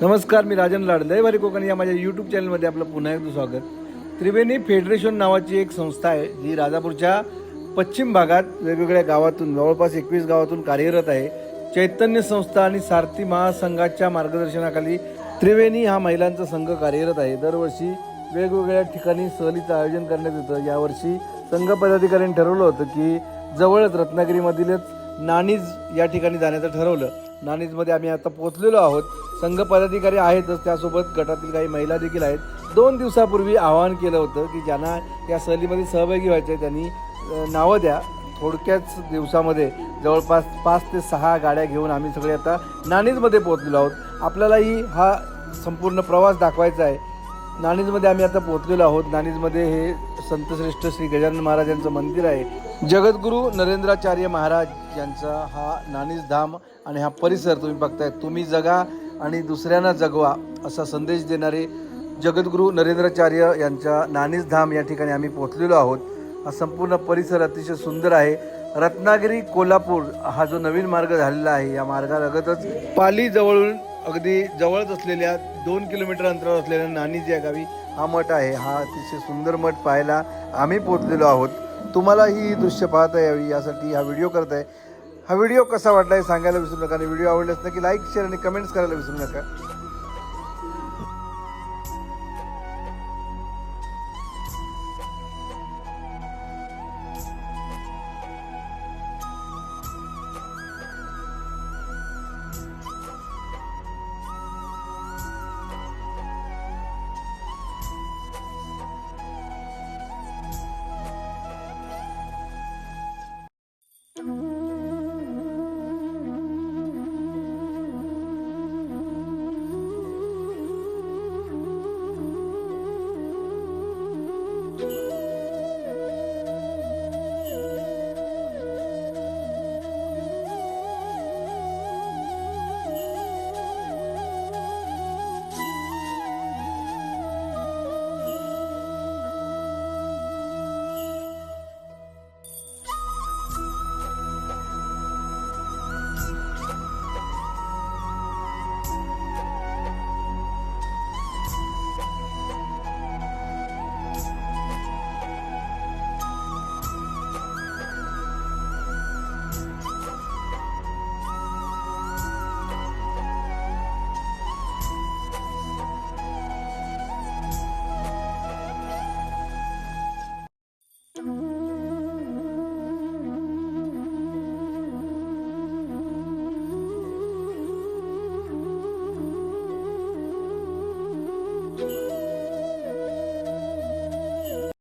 नमस्कार, मी राजन लाड दैवारी कोकण या माझ्या यूट्यूब चॅनलमध्ये आपलं पुन्हा एकदा स्वागत. त्रिवेणी फेडरेशन नावाची एक संस्था आहे जी राजापूरच्या पश्चिम भागात वेगवेगळ्या गावातून जवळपास 21 गावातून कार्यरत आहे. चैतन्य संस्था आणि सारथी महासंघाच्या मार्गदर्शनाखाली त्रिवेणी हा महिलांचा संघ कार्यरत आहे. दरवर्षी वेगवेगळ्या ठिकाणी सहलीचं आयोजन करण्यात येतं. यावर्षी संघ पदाधिकाऱ्यांनी ठरवलं होतं की जवळच रत्नागिरीमधीलच नाणीज या ठिकाणी जाण्याचं ठरवलं. नाणीजमध्ये आम्ही आता पोहोचलेलो आहोत. संघ पदाधिकारी आहेतच, त्यासोबत गटातील काही महिला देखील आहेत. 2 दिवसापूर्वी आवाहन केलं होतं की ज्यांना या सहलीमध्ये सहभागी व्हायचं आहे त्यांनी नावं द्या. थोडक्याच दिवसामध्ये जवळपास 5 ते 6 गाड्या घेऊन आम्ही सगळे आता नाणीजमध्ये पोहोचलेलो आहोत. आपल्यालाही हा संपूर्ण प्रवास दाखवायचा आहे. नाणीजमध्ये आम्ही आता पोहोचलेलो आहोत. नाणीजमध्ये हे संतश्रेष्ठ श्री गजानन महाराज यांचं मंदिर आहे. जगद्गुरू नरेंद्राचार्य महाराज यांचा हा नाणीज धाम आणि हा परिसर तुम्ही बघताय. तुम्ही जगा आणि दुसऱ्यांना जगवा असा संदेश देणारे जगद्गुरू नरेंद्राचार्य यांच्या नाणीज धाम या ठिकाणी आम्ही पोहोचलेलो आहोत. हा संपूर्ण परिसर अतिशय सुंदर आहे. रत्नागिरी कोल्हापूर हा जो नवीन मार्ग झालेला आहे, या मार्गालगतच पाली जवळून अगदी जवळच असलेल्या 2 किलोमीटर अंतरावर असलेल्या नाणीज या गावी हा मठ आहे. हा अतिशय सुंदर मठ पाहायला आम्ही पोहोचलेलो आहोत. तुम्हाला ही दृश्य पाहता यावी यासाठी हा व्हिडिओ करत आहे. हा व्हिडिओ कसा वाटला हे सांगायला विसरू नका आणि व्हिडिओ आवडल्यास नक्की लाईक, शेअर आणि कमेंट्स करायला विसरू नका.